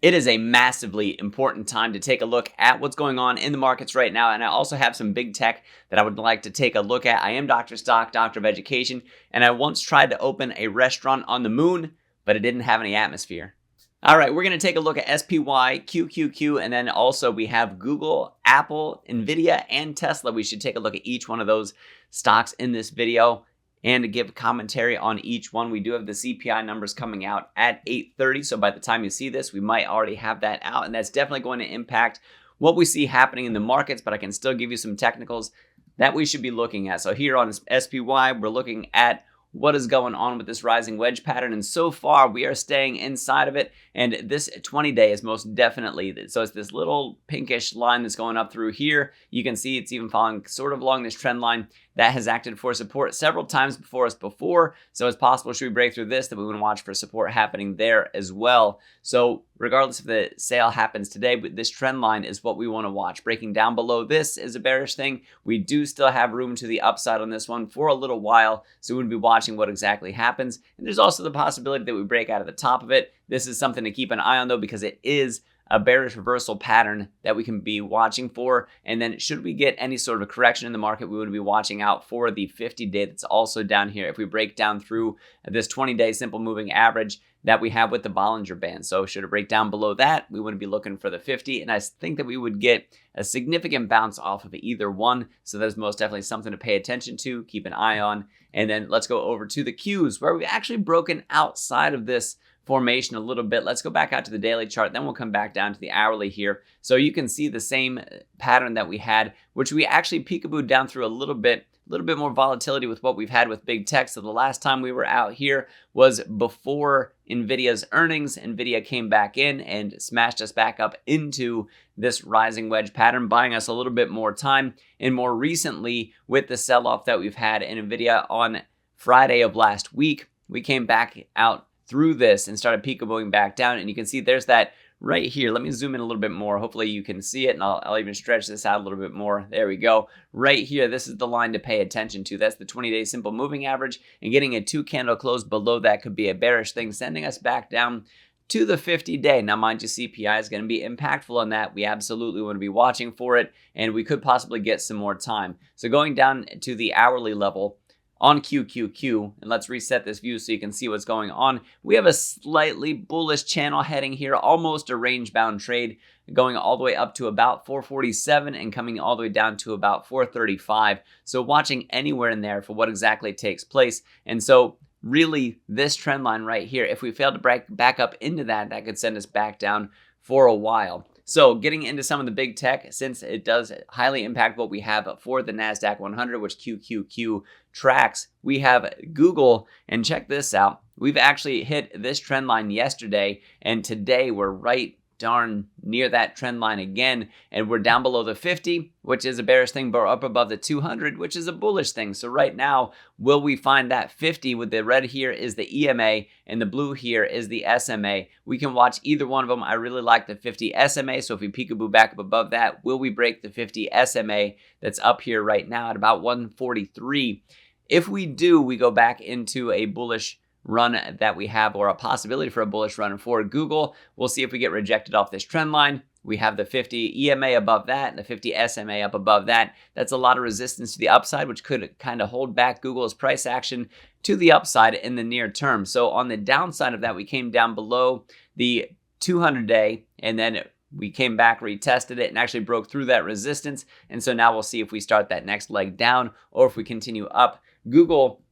It is a massively important time to take a look at what's going on in the markets right now, and I also have some big tech that I would like to take a look at. I am Dr. Stock, Doctor of Education, and I once tried to open a restaurant on the moon, but it didn't have any atmosphere. All right, we're going to take a look at SPY, QQQ, and then also we have Google, Apple, Nvidia, and Tesla. We should take a look at each one of those stocks in this video and to give commentary on each one. We do have the CPI numbers coming out at 8:30, so by the time you see this, we might already have that out, and that's definitely going to impact what we see happening in the markets, but I can still give you some technicals that we should be looking at. So here on SPY, we're looking at what is going on with this rising wedge pattern, and so far we are staying inside of it, and this 20-day is most definitely, so it's this little pinkish line that's going up through here. You can see it's even following sort of along this trend line that has acted for support several times before, so it's possible should we break through this that we want to watch for support happening there as well. So regardless if the sale happens today, but this trend line is what we want to watch. Breaking down below this is a bearish thing. We do still have room to the upside on this one for a little while, so we would be watching what exactly happens. And there's also the possibility that we break out of the top of it. This is something to keep an eye on though, because it is a bearish reversal pattern that we can be watching for. And then should we get any sort of correction in the market, we would be watching out for the 50-day that's also down here. If we break down through this 20-day simple moving average that we have with the Bollinger Band. So should it break down below that, we wouldn't be looking for the 50. And I think that we would get a significant bounce off of either one. So that's most definitely something to pay attention to, keep an eye on. And then let's go over to the Qs, where we've actually broken outside of this formation a little bit. Let's go back out to the daily chart, then we'll come back down to the hourly here. So you can see the same pattern that we had, which we actually peekabooed down through a little bit more volatility with what we've had with big tech. So the last time we were out here was before Nvidia's earnings. Nvidia came back in and smashed us back up into this rising wedge pattern, buying us a little bit more time. And more recently, with the sell-off that we've had in Nvidia on Friday of last week, we came back out through this and started peekabooing back down, and you can see there's that right here. Let me zoom in a little bit more. Hopefully you can see it, and I'll even stretch this out a little bit more. There we go. Right here, this is the line to pay attention to. That's the 20-day simple moving average, and getting a 2-candle close below that could be a bearish thing, sending us back down to the 50-day. Now, mind you, CPI is going to be impactful on that. We absolutely want to be watching for it, and we could possibly get some more time. So going down to the hourly level, on QQQ, and let's reset this view so you can see what's going on. We have a slightly bullish channel heading here, almost a range-bound trade, going all the way up to about 447 and coming all the way down to about 435. So watching anywhere in there for what exactly takes place. And so really this trend line right here, if we fail to break back up into that, that could send us back down for a while. So getting into some of the big tech, since it does highly impact what we have for the NASDAQ 100, which QQQ tracks, we have Google, and check this out. We've actually hit this trend line yesterday, and today we're right darn near that trend line again, and we're down below the 50, which is a bearish thing, but we're up above the 200, which is a bullish thing. So right now, will we find that 50? With the red here is the EMA, and the blue here is the SMA. We can watch either one of them. I really like the 50 SMA, so if we peekaboo back up above that, will we break the 50 SMA that's up here right now at about 143? If we do, we go back into a bullish run that we have, or a possibility for a bullish run for Google. We'll see if we get rejected off this trend line. We have the 50 EMA above that and the 50 SMA up above that. That's a lot of resistance to the upside, which could kind of hold back Google's price action to the upside in the near term. So on the downside of that, we came down below the 200-day, and then we came back, retested it, and actually broke through that resistance. And so now we'll see if we start that next leg down or if we continue up. Google,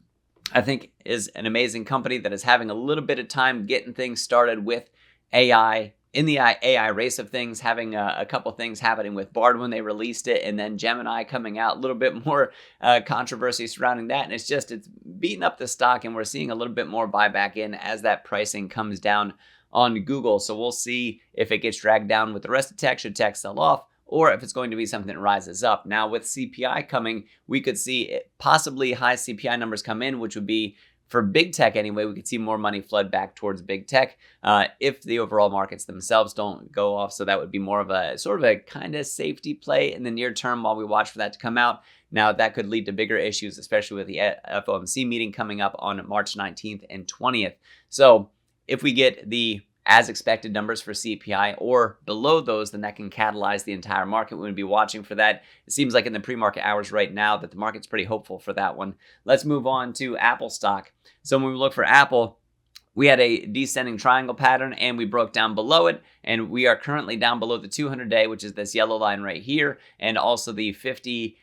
I think, is an amazing company that is having a little bit of time getting things started with AI, in the AI race of things, having a couple things happening with Bard when they released it, and then Gemini coming out, a little bit more controversy surrounding that. And it's beating up the stock, and we're seeing a little bit more buyback in as that pricing comes down on Google. So we'll see if it gets dragged down with the rest of tech, should tech sell off, or if it's going to be something that rises up. Now, with CPI coming, we could see possibly high CPI numbers come in, which would be, for big tech anyway, we could see more money flood back towards big tech if the overall markets themselves don't go off. So that would be more of a sort of a kind of safety play in the near term while we watch for that to come out. Now, that could lead to bigger issues, especially with the FOMC meeting coming up on March 19th and 20th. So if we get the as expected numbers for CPI or below those, then that can catalyze the entire market. We would be watching for that. It seems like in the pre-market hours right now that the market's pretty hopeful for that one. Let's move on to Apple stock. So when we look for Apple, we had a descending triangle pattern and we broke down below it, and we are currently down below the 200-day, which is this yellow line right here, and also the 50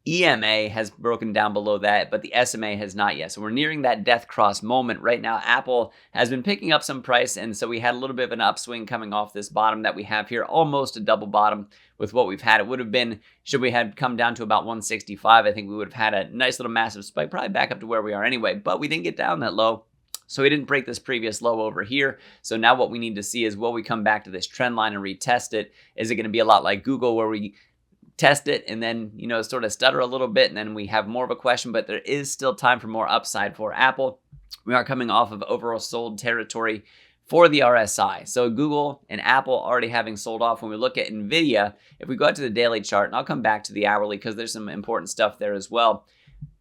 EMA has broken down below that, but the SMA has not yet. So we're nearing that death cross moment right now. Apple has been picking up some price, and so we had a little bit of an upswing coming off this bottom that we have here, almost a double bottom with what we've had. It would have been, should we had come down to about 165, I think we would have had a nice little massive spike, probably back up to where we are anyway, but we didn't get down that low. So we didn't break this previous low over here. So now what we need to see is, will we come back to this trend line and retest it? Is it going to be a lot like Google where we test it and then, sort of stutter a little bit and then we have more of a question, but there is still time for more upside for Apple. We are coming off of overall sold territory for the RSI. So Google and Apple already having sold off. When we look at Nvidia, if we go out to the daily chart, and I'll come back to the hourly because there's some important stuff there as well.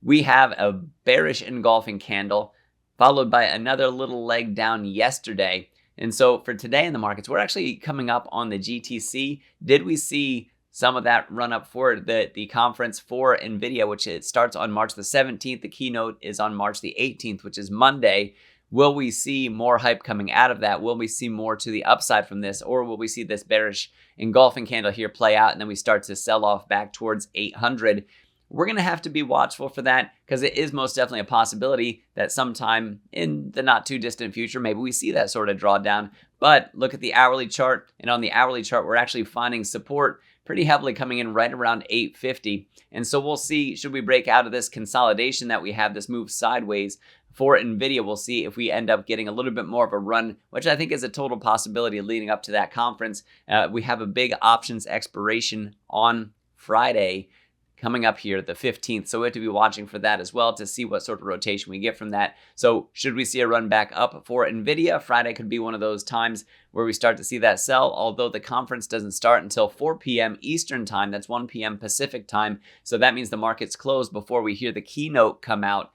We have a bearish engulfing candle followed by another little leg down yesterday. And so for today in the markets, we're actually coming up on the GTC. Did we see some of that run up for the conference for Nvidia, which it starts on March the 17th. The keynote is on March the 18th, which is Monday. Will we see more hype coming out of that? Will we see more to the upside from this? Or will we see this bearish engulfing candle here play out and then we start to sell off back towards 800? We're going to have to be watchful for that because it is most definitely a possibility that sometime in the not too distant future, maybe we see that sort of drawdown. But look at the hourly chart, and on the hourly chart, we're actually finding support pretty heavily coming in right around 850. And so we'll see, should we break out of this consolidation that we have, this move sideways for Nvidia, we'll see if we end up getting a little bit more of a run, which I think is a total possibility leading up to that conference. We have a big options expiration on Friday coming up here, the 15th. So we have to be watching for that as well to see what sort of rotation we get from that. So should we see a run back up for Nvidia, Friday could be one of those times where we start to see that sell, although the conference doesn't start until 4 p.m. Eastern time. That's 1 p.m. Pacific time. So that means the market's closed before we hear the keynote come out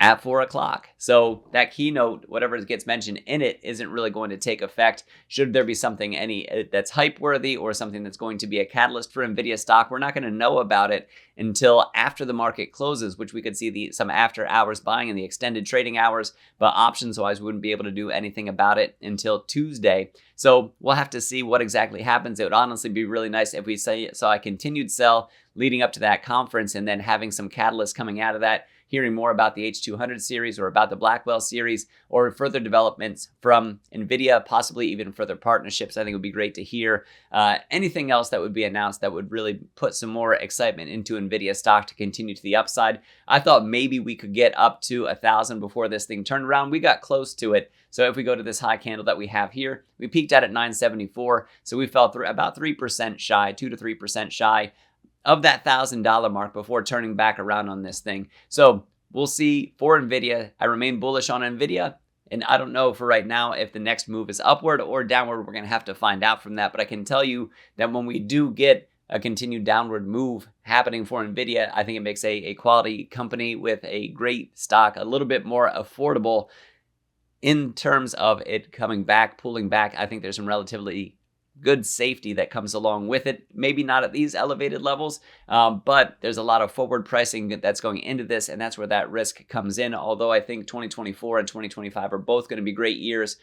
at 4 o'clock. So that keynote, whatever gets mentioned in it, isn't really going to take effect. Should there be something that's hype worthy or something that's going to be a catalyst for Nvidia stock, we're not going to know about it until after the market closes, which we could see some after hours buying in the extended trading hours, but options wise we wouldn't be able to do anything about it until Tuesday. So we'll have to see what exactly happens. It would honestly be really nice if we saw a continued sell leading up to that conference and then having some catalyst coming out of that, hearing more about the H200 series or about the Blackwell series or further developments from Nvidia, possibly even further partnerships. I think it would be great to hear anything else that would be announced that would really put some more excitement into Nvidia stock to continue to the upside. I thought maybe we could get up to 1,000 before this thing turned around. We got close to it. So if we go to this high candle that we have here, we peaked out at 974. So we fell through about 3% shy, 2 to 3% shy of that $1,000 mark before turning back around on this thing. So we'll see for Nvidia. I remain bullish on Nvidia, and I don't know for right now if the next move is upward or downward. We're going to have to find out from that, but I can tell you that when we do get a continued downward move happening for Nvidia, I think it makes a quality company with a great stock a little bit more affordable in terms of it coming back, pulling back. I think there's some relatively good safety that comes along with it. Maybe not at these elevated levels, but there's a lot of forward pricing that's going into this, and that's where that risk comes in. Although I think 2024 and 2025 are both going to be great years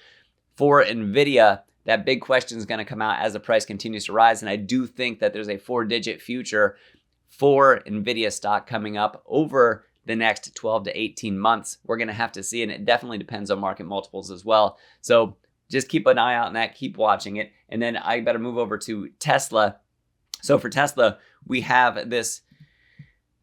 for Nvidia, that big question is going to come out as the price continues to rise, and I do think that there's a 4-digit future for Nvidia stock coming up over the next 12 to 18 months. We're going to have to see, and it definitely depends on market multiples as well. So just keep an eye out on that, keep watching it. And then I better move over to Tesla. So for Tesla, we have this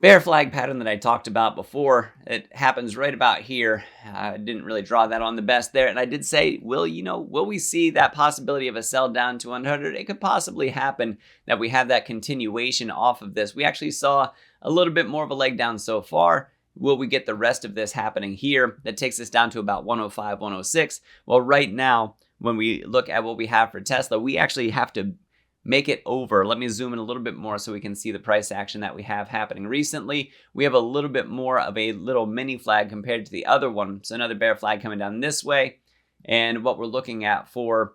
bear flag pattern that I talked about before. It happens right about here. I didn't really draw that on the best there. And I did say, will we see that possibility of a sell down to 100? It could possibly happen that we have that continuation off of this. We actually saw a little bit more of a leg down so far. Will we get the rest of this happening here? That takes us down to about 105, 106. Well, right now, when we look at what we have for Tesla, we actually have to make it over. Let me zoom in a little bit more so we can see the price action that we have happening recently. We have a little bit more of a little mini flag compared to the other one. So another bear flag coming down this way. And what we're looking at for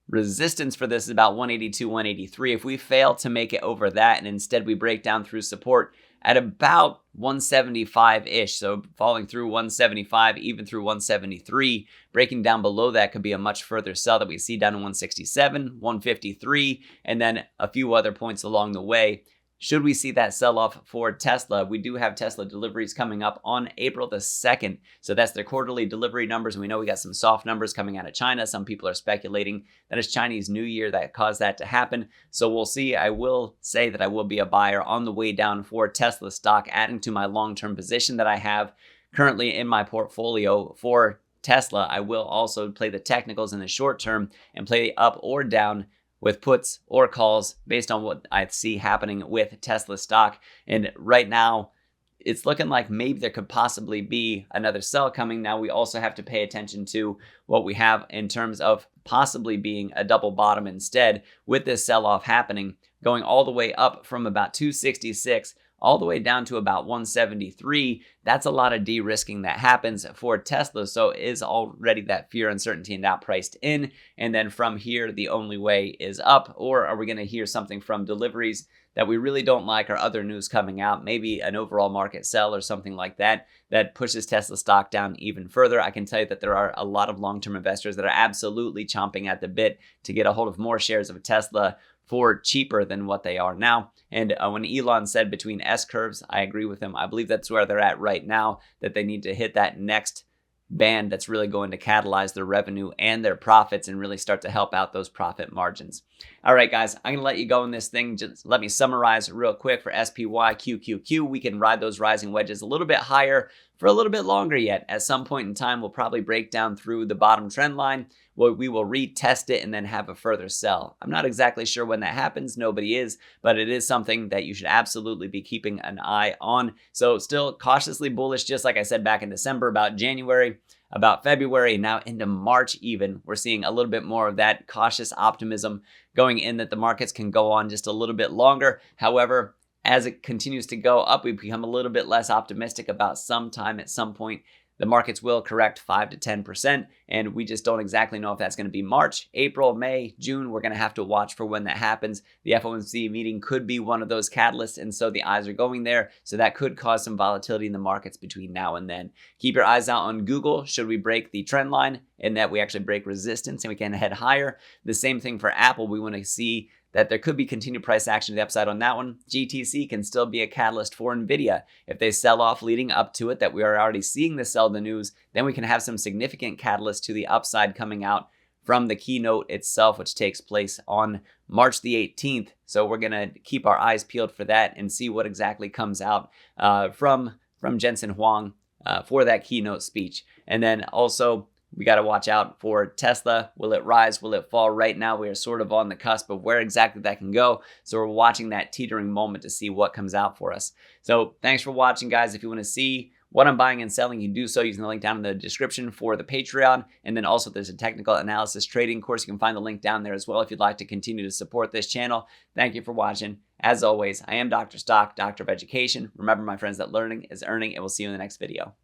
resistance for this is about 182, 183. If we fail to make it over that and instead we break down through support at about 175-ish, so falling through 175, even through 173, breaking down below that could be a much further sell that we see down to 167, 153, and then a few other points along the way. Should we see that sell-off for Tesla? We do have Tesla deliveries coming up on April the 2nd. So that's their quarterly delivery numbers. And we know we got some soft numbers coming out of China. Some people are speculating that it's Chinese New Year that caused that to happen. So we'll see. I will say that I will be a buyer on the way down for Tesla stock, adding to my long-term position that I have currently in my portfolio for Tesla. I will also play the technicals in the short term and play up or down with puts or calls based on what I see happening with Tesla stock. And right now, it's looking like maybe there could possibly be another sell coming. Now, we also have to pay attention to what we have in terms of possibly being a double bottom instead, with this sell-off happening, going all the way up from about 266 all the way down to about 173. That's a lot of de-risking that happens for Tesla. So it is already that fear, uncertainty, and doubt priced in. And then from here, the only way is up. Or are we going to hear something from deliveries that we really don't like, or other news coming out, maybe an overall market sell or something like that, that pushes Tesla stock down even further? I can tell you that there are a lot of long-term investors that are absolutely chomping at the bit to get a hold of more shares of Tesla for cheaper than what they are now. And when Elon said between S curves, I agree with him. I believe that's where they're at right now, that they need to hit that next band that's really going to catalyze their revenue and their profits and really start to help out those profit margins. All right, guys, I'm going to let you go in this thing. Just let me summarize real quick for SPY, QQQ. We can ride those rising wedges a little bit higher for a little bit longer yet. At some point in time, we'll probably break down through the bottom trend line. We will retest it and then have a further sell. I'm not exactly sure when that happens. Nobody is, but it is something that you should absolutely be keeping an eye on. So still cautiously bullish, just like I said back in December about January, about February, now into March even. We're seeing a little bit more of that cautious optimism going in that the markets can go on just a little bit longer. However, as it continues to go up, we become a little bit less optimistic about sometime at some point the markets will correct 5 to 10%, and we just don't exactly know if that's going to be March, April, May, June. We're going to have to watch for when that happens. The FOMC meeting could be one of those catalysts, and so the eyes are going there. So that could cause some volatility in the markets between now and then. Keep your eyes out on Google. Should we break the trend line and that we actually break resistance and we can head higher? The same thing for Apple. We want to see that there could be continued price action to the upside on that one. GTC can still be a catalyst for Nvidia. If they sell off leading up to it, that we are already seeing the sell the news, then we can have some significant catalyst to the upside coming out from the keynote itself, which takes place on March the 18th. So we're going to keep our eyes peeled for that and see what exactly comes out from Jensen Huang for that keynote speech. And then also, we got to watch out for Tesla. Will it rise? Will it fall? Right now, we are sort of on the cusp of where exactly that can go. So we're watching that teetering moment to see what comes out for us. So thanks for watching, guys. If you want to see what I'm buying and selling, you can do so using the link down in the description for the Patreon. And then also there's a technical analysis trading course. You can find the link down there as well if you'd like to continue to support this channel. Thank you for watching. As always, I am Dr. Stock, Doctor of Education. Remember, my friends, that learning is earning, and we'll see you in the next video.